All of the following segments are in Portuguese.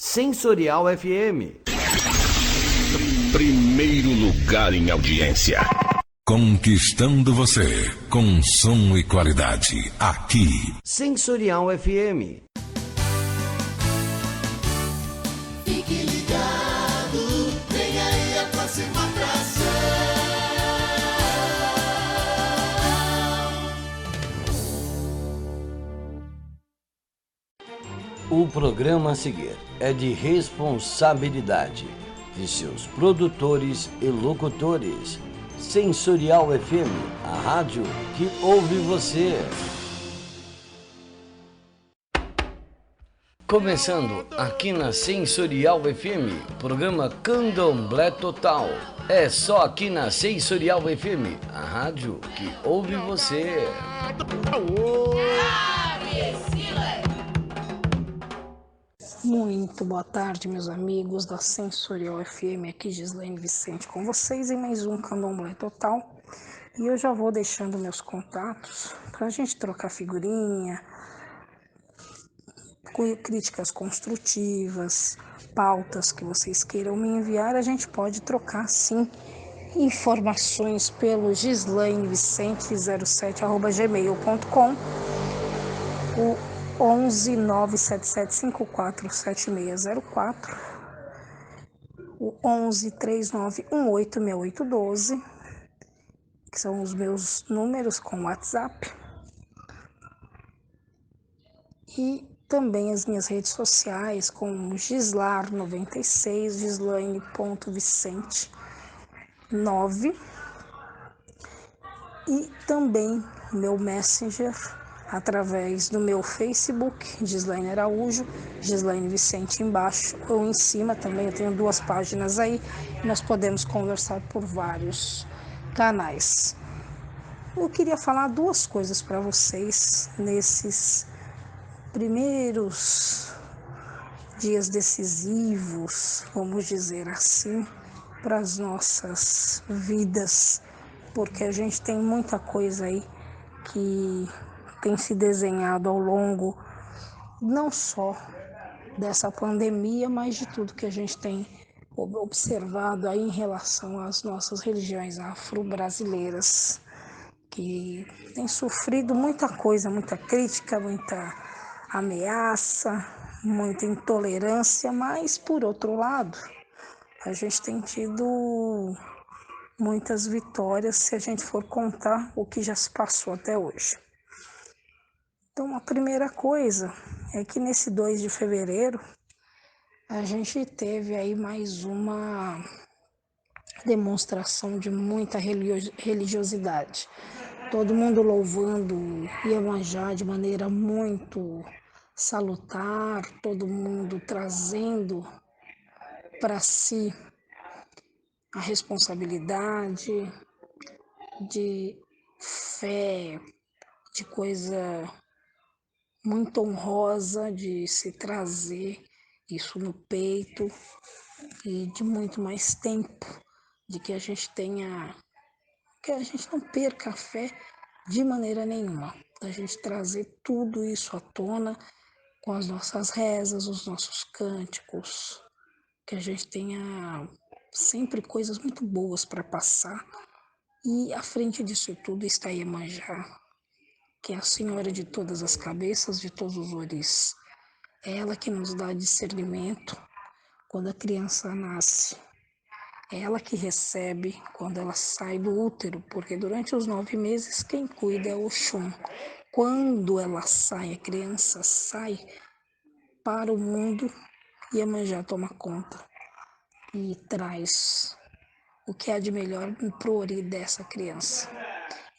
Sensorial FM. Primeiro lugar em audiência. Conquistando você com som e qualidade. Aqui. Sensorial FM. Fique ligado, vem aí a próxima atração. O programa a seguir é de responsabilidade de seus produtores e locutores. Sensorial FM, a rádio que ouve você. Começando aqui na Sensorial FM, programa Candomblé Total. É só aqui na Sensorial FM, a rádio que ouve você. Muito boa tarde, meus amigos da Sensorial FM, aqui Gislaine Vicente com vocês em mais um Candomblé Total. E eu já vou deixando meus contatos para a gente trocar figurinha, críticas construtivas, pautas que vocês queiram me enviar, a gente pode trocar sim informações pelo gislainevicente07@gmail.com, o 11 977 54 7604, o 11 39 18 6812, que são os meus números com WhatsApp, e também as minhas redes sociais com Gislar96, Gislaine.vicente9, e também meu Messenger através do meu Facebook, Gislaine Araújo, Gislaine Vicente embaixo ou em cima também. Eu tenho 2 páginas aí, nós podemos conversar por vários canais. Eu queria falar 2 coisas para vocês nesses primeiros dias decisivos, vamos dizer assim, para as nossas vidas, porque a gente tem muita coisa aí que tem se desenhado ao longo não só dessa pandemia, mas de tudo que a gente tem observado aí em relação às nossas religiões afro-brasileiras, que tem sofrido muita coisa, muita crítica, muita ameaça, muita intolerância, mas por outro lado, a gente tem tido muitas vitórias se a gente for contar o que já se passou até hoje. Então, a primeira coisa é que nesse 2 de fevereiro a gente teve aí mais uma demonstração de muita religiosidade. Todo mundo louvando Iemanjá de maneira muito salutar, todo mundo trazendo para si a responsabilidade de fé, de coisa muito honrosa de se trazer isso no peito, e de muito mais tempo, de que a gente não perca a fé de maneira nenhuma, da gente trazer tudo isso à tona com as nossas rezas, os nossos cânticos, que a gente tenha sempre coisas muito boas para passar. E à frente disso tudo está Iemanjá, que é a Senhora de todas as cabeças, de todos os oris. É ela que nos dá discernimento quando a criança nasce. É ela que recebe quando ela sai do útero, porque durante os 9 meses quem cuida é o Oxum. Quando ela sai, a criança sai para o mundo, Iemanjá toma conta e traz o que há de melhor pro ori dessa criança.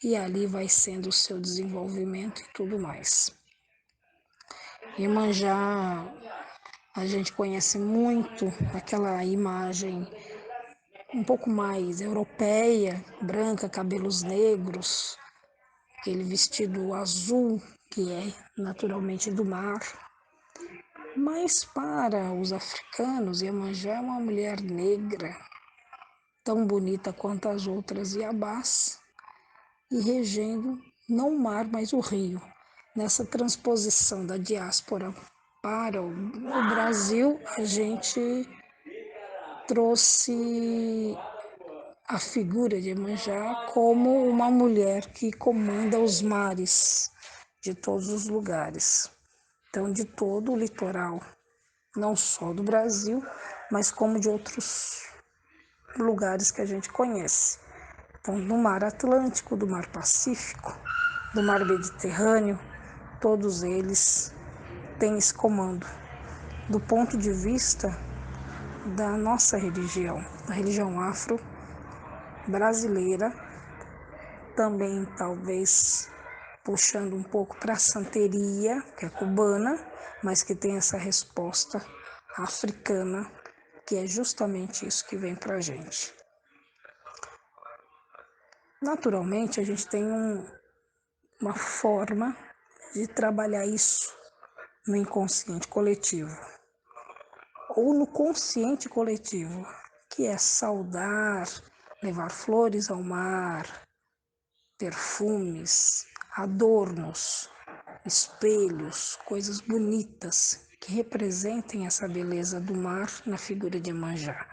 E ali vai sendo o seu desenvolvimento e tudo mais. Iemanjá, a gente conhece muito aquela imagem um pouco mais europeia, branca, cabelos negros, aquele vestido azul, que é naturalmente do mar. Mas para os africanos, Iemanjá é uma mulher negra, tão bonita quanto as outras Iabás, e regendo não o mar, mas o rio. Nessa transposição da diáspora Para o Brasil, a gente trouxe a figura de Iemanjá como uma mulher que comanda os mares de todos os lugares. Então, de todo o litoral, não só do Brasil, mas como de outros lugares que a gente conhece. Então, do Mar Atlântico, do Mar Pacífico, do Mar Mediterrâneo, todos eles têm esse comando. Do ponto de vista da nossa religião, a religião afro-brasileira, também talvez puxando um pouco para a santeria, que é cubana, mas que tem essa resposta africana, que é justamente isso que vem para a gente. Naturalmente, a gente tem uma forma de trabalhar isso no inconsciente coletivo ou no consciente coletivo, que é saudar, levar flores ao mar, perfumes, adornos, espelhos, coisas bonitas que representem essa beleza do mar na figura de Iemanjá.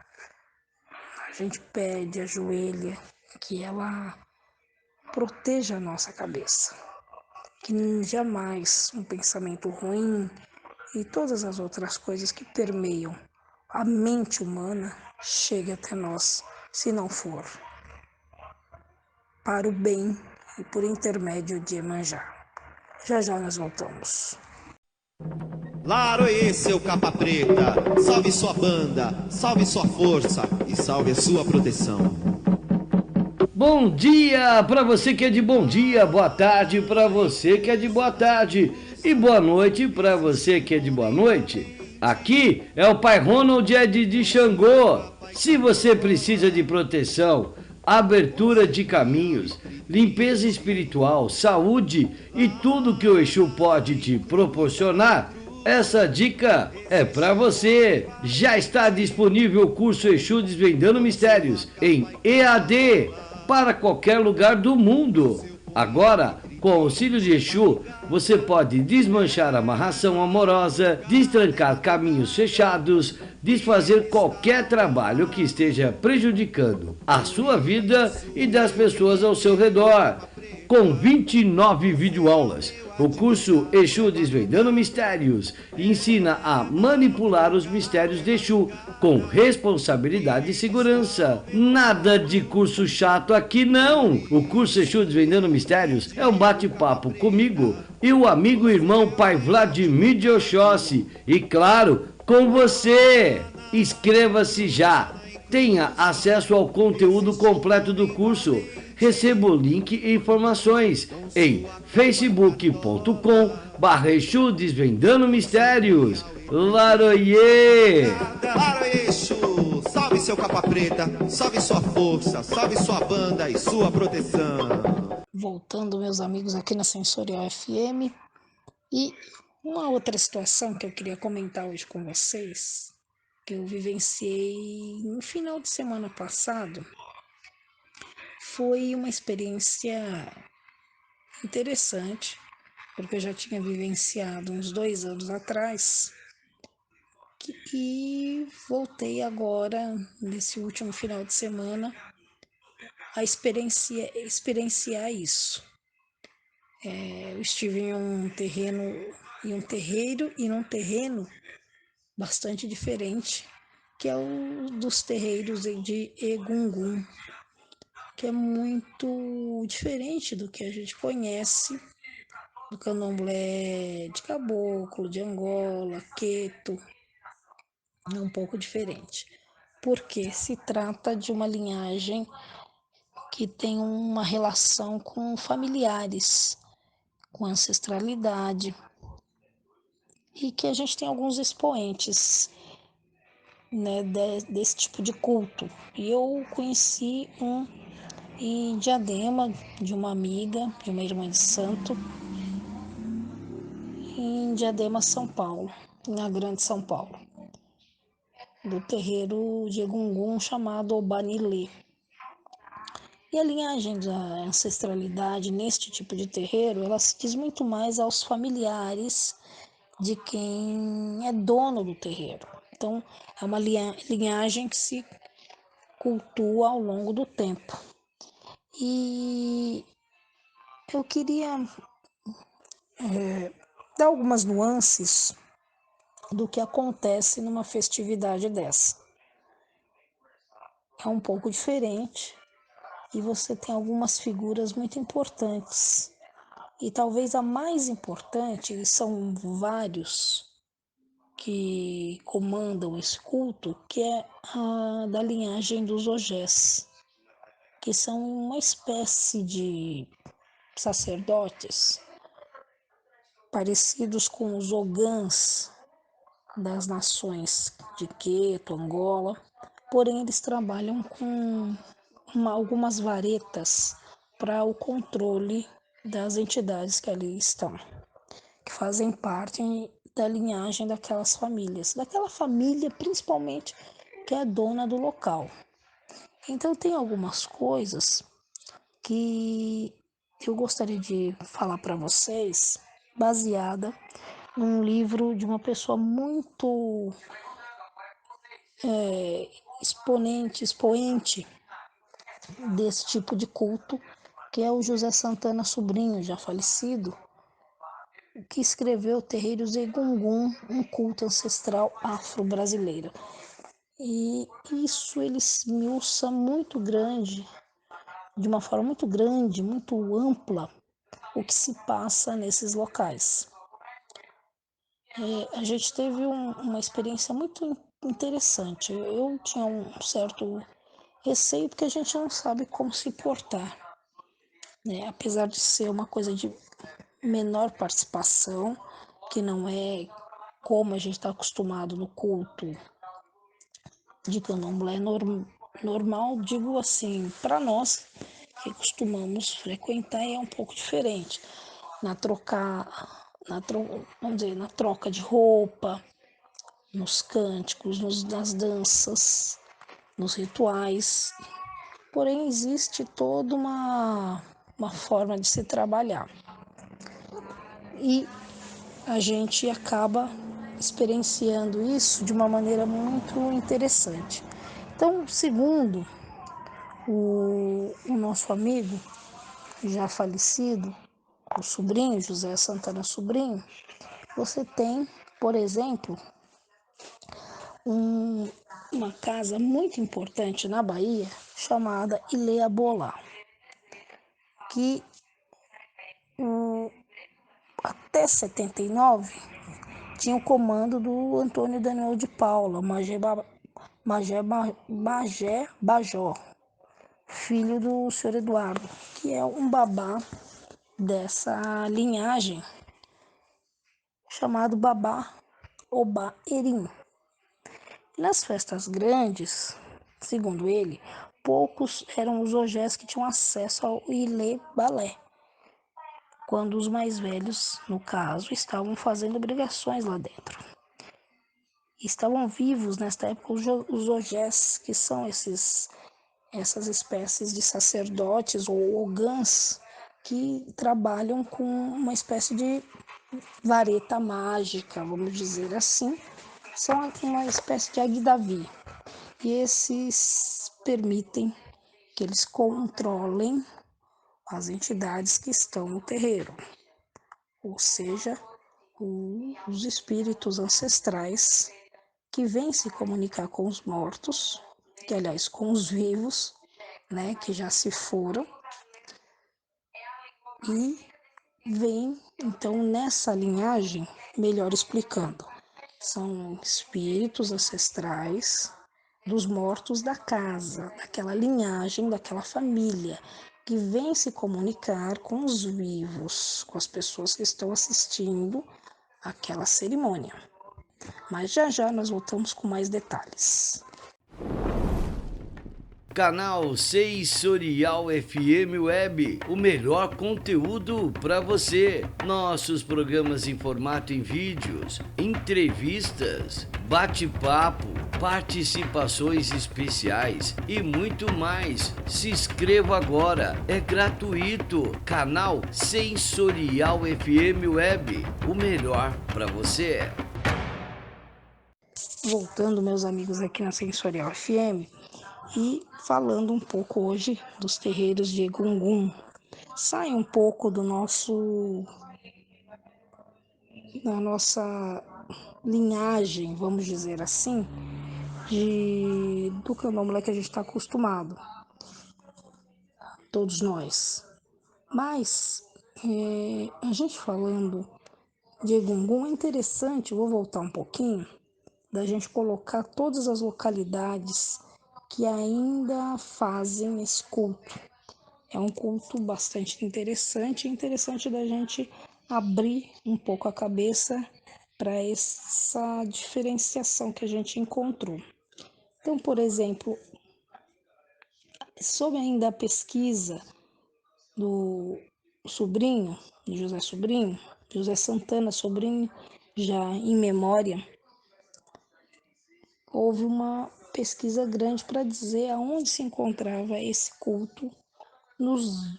A gente pede, ajoelha, que ela proteja a nossa cabeça, que jamais um pensamento ruim e todas as outras coisas que permeiam a mente humana chegue até nós, se não for para o bem e por intermédio de Iemanjá. Já já nós voltamos. Laroê, seu capa preta, salve sua banda, salve sua força e salve a sua proteção. Bom dia para você que é de bom dia, boa tarde para você que é de boa tarde e boa noite para você que é de boa noite. Aqui é o Pai Ronald Ed de Xangô. Se você precisa de proteção, abertura de caminhos, limpeza espiritual, saúde e tudo que o Exu pode te proporcionar, essa dica é para você. Já está disponível o curso Exu Desvendando Mistérios em EAD para qualquer lugar do mundo. Agora, com o auxílio de Exu, você pode desmanchar amarração amorosa, destrancar caminhos fechados, desfazer qualquer trabalho que esteja prejudicando a sua vida e das pessoas ao seu redor. Com 29 videoaulas, o curso Exu Desvendando Mistérios ensina a manipular os mistérios de Exu com responsabilidade e segurança. Nada de curso chato aqui não! O curso Exu Desvendando Mistérios é um bate-papo comigo e o amigo e irmão Pai Vladimir de Oxóssi. E claro, com você! Inscreva-se já! Tenha acesso ao conteúdo completo do curso. Receba o link e informações em facebook.com/Exu Desvendando Mistérios. Laroie! Laroê, Exu, salve seu capa preta, salve sua força, salve sua banda e sua proteção. Voltando, meus amigos, aqui na Sensorial FM. E uma outra situação que eu queria comentar hoje com vocês, que eu vivenciei no final de semana passado, foi uma experiência interessante, porque eu já tinha vivenciado uns 2 anos atrás e voltei agora, nesse último final de semana, a experienciar isso. Eu estive em um terreiro e num terreno bastante diferente, que é o dos terreiros de Egungun, que é muito diferente do que a gente conhece, do candomblé de caboclo, de Angola, Queto. É um pouco diferente, porque se trata de uma linhagem que tem uma relação com familiares, com ancestralidade, e que a gente tem alguns expoentes, né, desse tipo de culto. E eu conheci um em Diadema, de uma amiga, de uma irmã de santo, em Diadema, São Paulo, na Grande São Paulo, do terreiro de Egungun chamado Obanilê. E a linhagem da ancestralidade neste tipo de terreiro, ela se diz muito mais aos familiares, de quem é dono do terreiro. Então, é uma linhagem que se cultua ao longo do tempo. E eu queria dar algumas nuances do que acontece numa festividade dessa. É um pouco diferente e você tem algumas figuras muito importantes. E talvez a mais importante, e são vários que comandam esse culto, que é a da linhagem dos Ogés, que são uma espécie de sacerdotes parecidos com os Ogãs das nações de Queto, Angola, porém eles trabalham com algumas varetas para o controle das entidades que ali estão, que fazem parte da linhagem daquelas famílias, daquela família principalmente que é dona do local. Então tem algumas coisas que eu gostaria de falar para vocês, baseada num livro de uma pessoa muito expoente desse tipo de culto, que é o José Santana Sobrinho, já falecido, que escreveu Terreiros Egungun, um culto ancestral afro-brasileiro. E isso ele esmiuça muito grande, de uma forma muito grande, muito ampla, o que se passa nesses locais. A gente teve uma experiência muito interessante. Eu tinha um certo receio porque a gente não sabe como se portar, né? Apesar de ser uma coisa de menor participação, que não é como a gente está acostumado no culto de candomblé normal, digo assim, para nós que costumamos frequentar é um pouco diferente. Vamos dizer, na troca de roupa, nos cânticos, nas danças, nos rituais. Porém, existe toda uma forma de se trabalhar. E a gente acaba experienciando isso de uma maneira muito interessante. Então, segundo o nosso amigo já falecido, o sobrinho, José Santana Sobrinho, você tem, por exemplo, uma casa muito importante na Bahia chamada Ilhéabolá, que até 79 tinha o comando do Antônio Daniel de Paula, Magé Bajó, filho do senhor Eduardo, que é um babá dessa linhagem, chamado Babá Obá Erim. Nas festas grandes, segundo ele, poucos eram os ogés que tinham acesso ao Ilê Balé, quando os mais velhos, no caso, estavam fazendo obrigações lá dentro. Estavam vivos nesta época os ogés, que são essas espécies de sacerdotes ou ogãs que trabalham com uma espécie de vareta mágica, vamos dizer assim. São uma espécie de Agdavi. E esses permitem que eles controlem as entidades que estão no terreiro, ou seja, os espíritos ancestrais que vêm se comunicar com os mortos, que aliás com os vivos, né, que já se foram, e vêm então nessa linhagem, melhor explicando, são espíritos ancestrais dos mortos da casa, daquela linhagem, daquela família, que vem se comunicar com os vivos, com as pessoas que estão assistindo aquela cerimônia. Mas já nós voltamos com mais detalhes. Canal Sensorial FM Web, o melhor conteúdo para você. Nossos programas em formato em vídeos, entrevistas, bate-papo, participações especiais e muito mais. Se inscreva agora, é gratuito. Canal Sensorial FM Web, o melhor para você. Voltando, meus amigos, aqui na Sensorial FM e falando um pouco hoje dos terreiros de Egungun. Sai um pouco da nossa linhagem, vamos dizer assim, do candomblé que a gente está acostumado, todos nós. Mas a gente falando de Egungun é interessante, vou voltar um pouquinho, da gente colocar todas as localidades que ainda fazem esse culto. É um culto bastante interessante, é interessante da gente abrir um pouco a cabeça para essa diferenciação que a gente encontrou. Então, por exemplo, sobre ainda a pesquisa do sobrinho, de José Sobrinho, José Santana Sobrinho, já em memória, houve uma pesquisa grande para dizer aonde se encontrava esse culto nos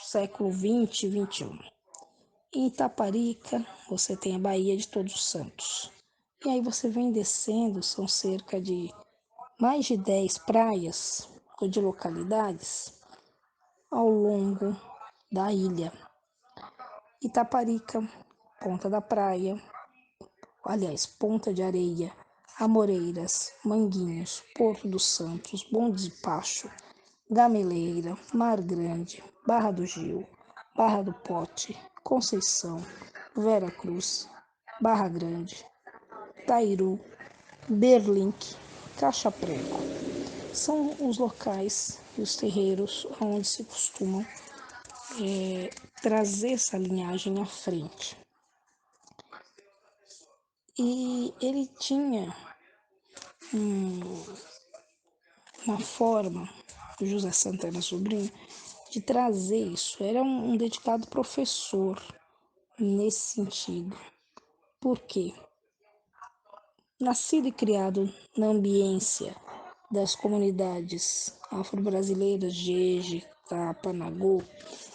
século 20 e 21. Em Itaparica, você tem a Baía de Todos os Santos. E aí você vem descendo, são cerca de mais de 10 praias ou de localidades ao longo da ilha. Itaparica, Ponta da Praia, Ponta de Areia, Amoreiras, Manguinhos, Porto dos Santos, Bom Despacho, Gameleira, Mar Grande, Barra do Gil, Barra do Pote, Conceição, Vera Cruz, Barra Grande, Tairu, Berlink, Caixa Prego. São os locais e os terreiros onde se costumam trazer essa linhagem à frente. E ele tinha uma forma, o José Santana Sobrinho, de trazer isso. Era um dedicado professor nesse sentido. Por quê? Nascido e criado na ambiência das comunidades afro-brasileiras Jeje, Tapa, Nagô,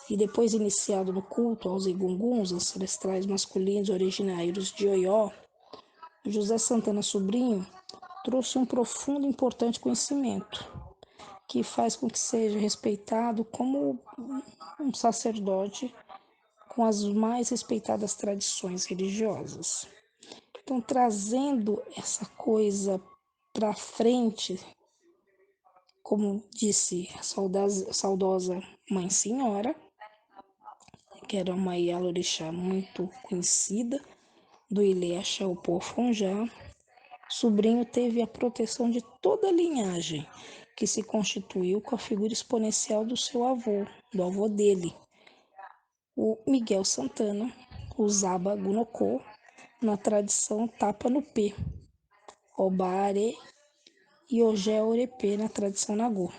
e depois iniciado no culto aos egunguns, ancestrais masculinos originários de Oió, José Santana Sobrinho trouxe um profundo e importante conhecimento, que faz com que seja respeitado como um sacerdote com as mais respeitadas tradições religiosas. Então, trazendo essa coisa para frente, como disse a saudosa Mãe Senhora, que era uma Ialorixá muito conhecida, do Ilê Axé Oporfonjá, Sobrinho teve a proteção de toda a linhagem, que se constituiu com a figura exponencial do seu avô, do avô dele, o Miguel Santana, o Zaba Gunocô, na tradição Tapa no Pê, Obare e Ogé Orepê, na tradição Nagô.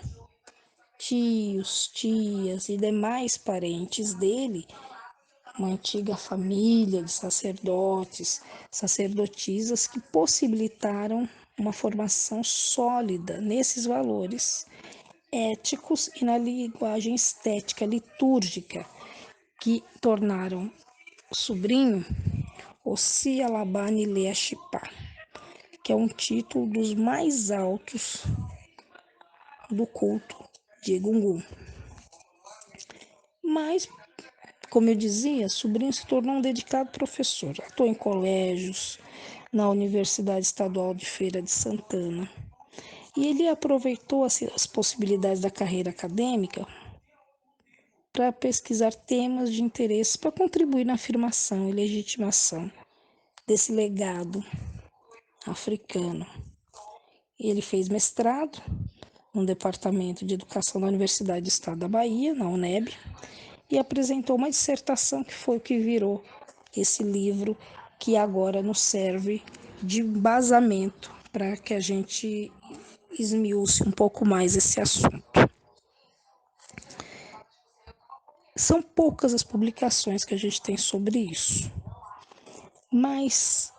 Tios, tias e demais parentes dele, uma antiga família de sacerdotes, sacerdotisas que possibilitaram uma formação sólida nesses valores éticos e na linguagem estética litúrgica que tornaram o Sobrinho o Sialabani Leachipá, que é um título dos mais altos do culto de Egungun. Mas, como eu dizia, Sobrinho se tornou um dedicado professor. Atuou em colégios, na Universidade Estadual de Feira de Santana. E ele aproveitou as possibilidades da carreira acadêmica para pesquisar temas de interesse para contribuir na afirmação e legitimação desse legado africano. Ele fez mestrado no Departamento de Educação da Universidade do Estado da Bahia, na UNEB, e apresentou uma dissertação que foi o que virou esse livro que agora nos serve de embasamento para que a gente esmiúce um pouco mais esse assunto. São poucas as publicações que a gente tem sobre isso, mas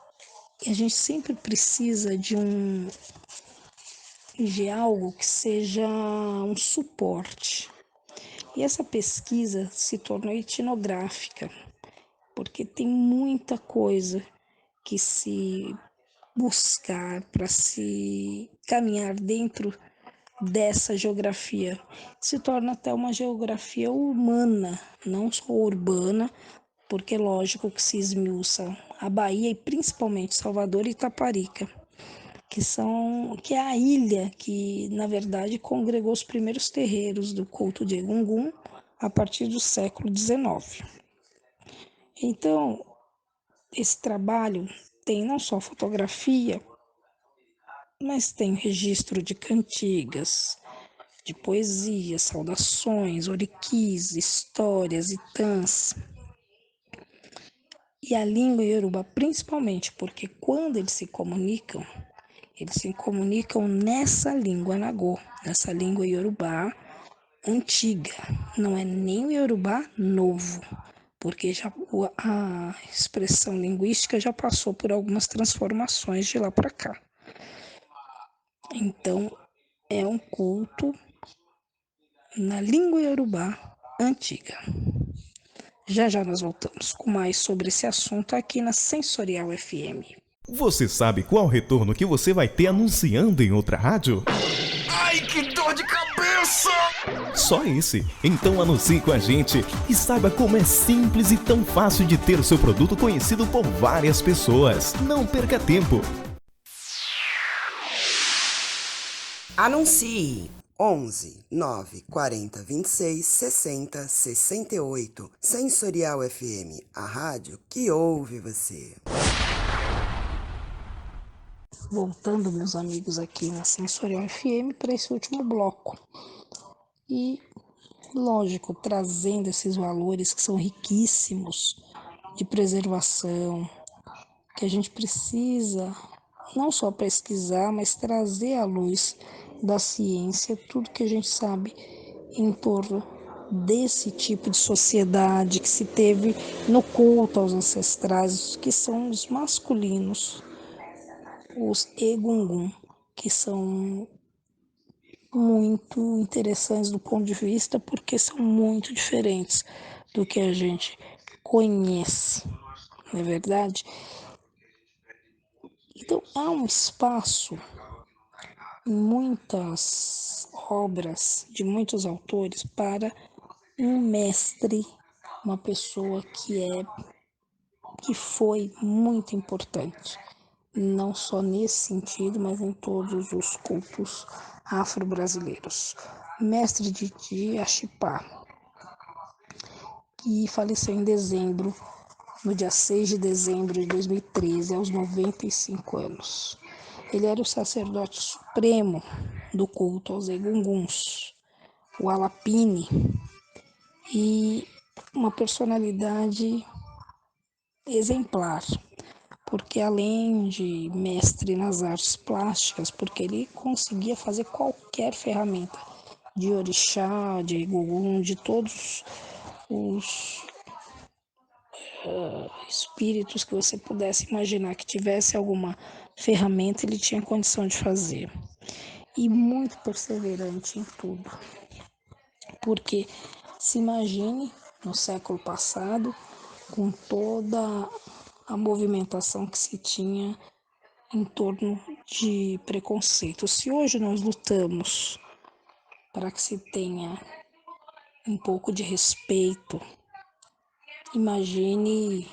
E a gente sempre precisa de algo que seja um suporte. E essa pesquisa se tornou etnográfica, porque tem muita coisa que se buscar para se caminhar dentro dessa geografia. Se torna até uma geografia humana, não só urbana, porque é lógico que se esmiuça a Bahia e principalmente Salvador e Itaparica, que é a ilha que, na verdade, congregou os primeiros terreiros do culto de Egungun a partir do século XIX. Então, esse trabalho tem não só fotografia, mas tem registro de cantigas, de poesia, saudações, oriquis, histórias e tans. E a língua iorubá, principalmente, porque quando eles se comunicam nessa língua nagô, nessa língua iorubá antiga. Não é nem o iorubá novo, porque a expressão linguística já passou por algumas transformações de lá para cá. Então, é um culto na língua iorubá antiga. Já já nós voltamos com mais sobre esse assunto aqui na Sensorial FM. Você sabe qual retorno que você vai ter anunciando em outra rádio? Ai, que dor de cabeça! Só esse. Então anuncie com a gente e saiba como é simples e tão fácil de ter o seu produto conhecido por várias pessoas. Não perca tempo. Anuncie 11 9 40 26 60 68. Sensorial FM, a rádio que ouve você. Voltando, meus amigos, aqui na Sensorial FM para esse último bloco. E, lógico, trazendo esses valores que são riquíssimos de preservação, que a gente precisa não só pesquisar, mas trazer à luz da ciência tudo que a gente sabe em torno desse tipo de sociedade que se teve no culto aos ancestrais, que são os masculinos, os Egungun, que são muito interessantes do ponto de vista porque são muito diferentes do que a gente conhece, não é verdade? Então há um espaço em muitas obras de muitos autores para um mestre, uma pessoa que foi muito importante, não só nesse sentido, mas em todos os cultos afro-brasileiros. Mestre Didi Achipá, que faleceu em dezembro, no dia 6 de dezembro de 2013, aos 95 anos. Ele era o sacerdote supremo do culto aos Egunguns, o Alapine, e uma personalidade exemplar, porque além de mestre nas artes plásticas, porque ele conseguia fazer qualquer ferramenta, de orixá, de Egungun, de todos os espíritos que você pudesse imaginar que tivesse alguma ferramenta, ele tinha condição de fazer. E muito perseverante em tudo. Porque se imagine no século passado, com toda a movimentação que se tinha em torno de preconceito. Se hoje nós lutamos para que se tenha um pouco de respeito, imagine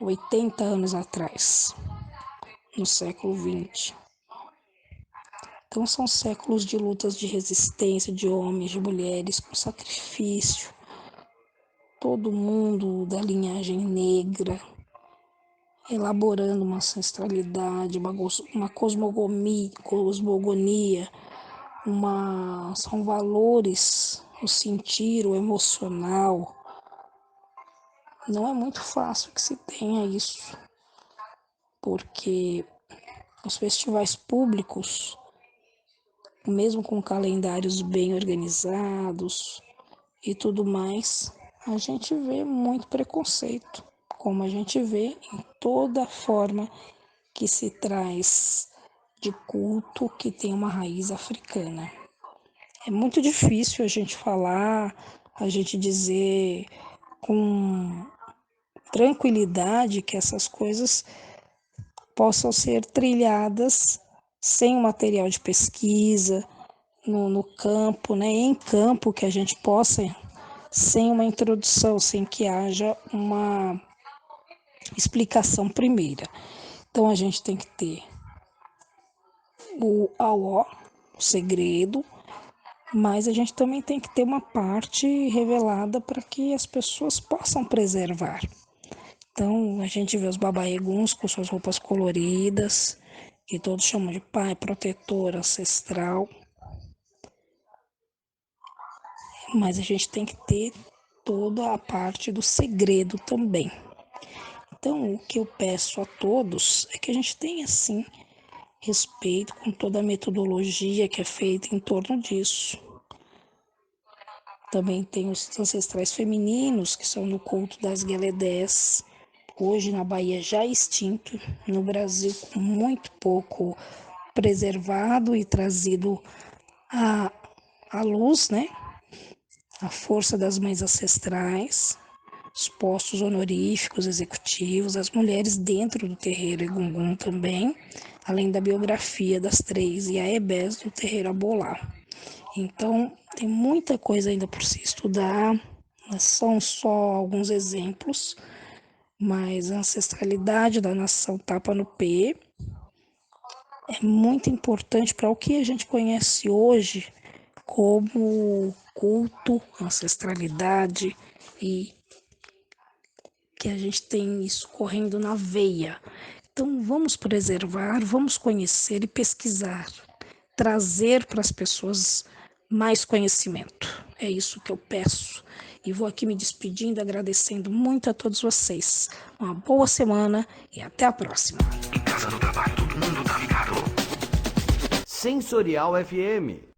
80 anos atrás, no século XX. Então são séculos de lutas de resistência de homens, de mulheres, com sacrifício. Todo mundo da linhagem negra, elaborando uma ancestralidade, uma cosmogonia, são valores, o sentir, o emocional. Não é muito fácil que se tenha isso, porque os festivais públicos, mesmo com calendários bem organizados e tudo mais, a gente vê muito preconceito como a gente vê em toda forma que se traz de culto que tem uma raiz africana. É muito difícil a gente falar, a gente dizer com tranquilidade que essas coisas possam ser trilhadas sem um material de pesquisa, no campo, né, em campo, que a gente possa, sem uma introdução, sem que haja uma explicação primeira. Então a gente tem que ter o AO, o segredo, mas a gente também tem que ter uma parte revelada para que as pessoas possam preservar. Então a gente vê os babaeguns com suas roupas coloridas, que todos chamam de pai, protetor, ancestral. Mas a gente tem que ter toda a parte do segredo também. Então, o que eu peço a todos é que a gente tenha, sim, respeito com toda a metodologia que é feita em torno disso. Também tem os ancestrais femininos, que são no culto das Gueledés, hoje na Bahia já extinto, no Brasil muito pouco preservado e trazido à luz, né? A força das mães ancestrais, os postos honoríficos executivos, as mulheres dentro do terreiro Egungun também, além da biografia das 3 Iaebés do terreiro Abolá. Então, tem muita coisa ainda por se estudar, são só alguns exemplos, mas a ancestralidade da nação Tapa-no-Pé é muito importante para o que a gente conhece hoje como culto, ancestralidade, e que a gente tem isso correndo na veia. Então vamos preservar, vamos conhecer e pesquisar, trazer para as pessoas mais conhecimento. É isso que eu peço. E vou aqui me despedindo, agradecendo muito a todos vocês. Uma boa semana e até a próxima. Em casa, no trabalho, todo mundo tá ligado. Sensorial FM.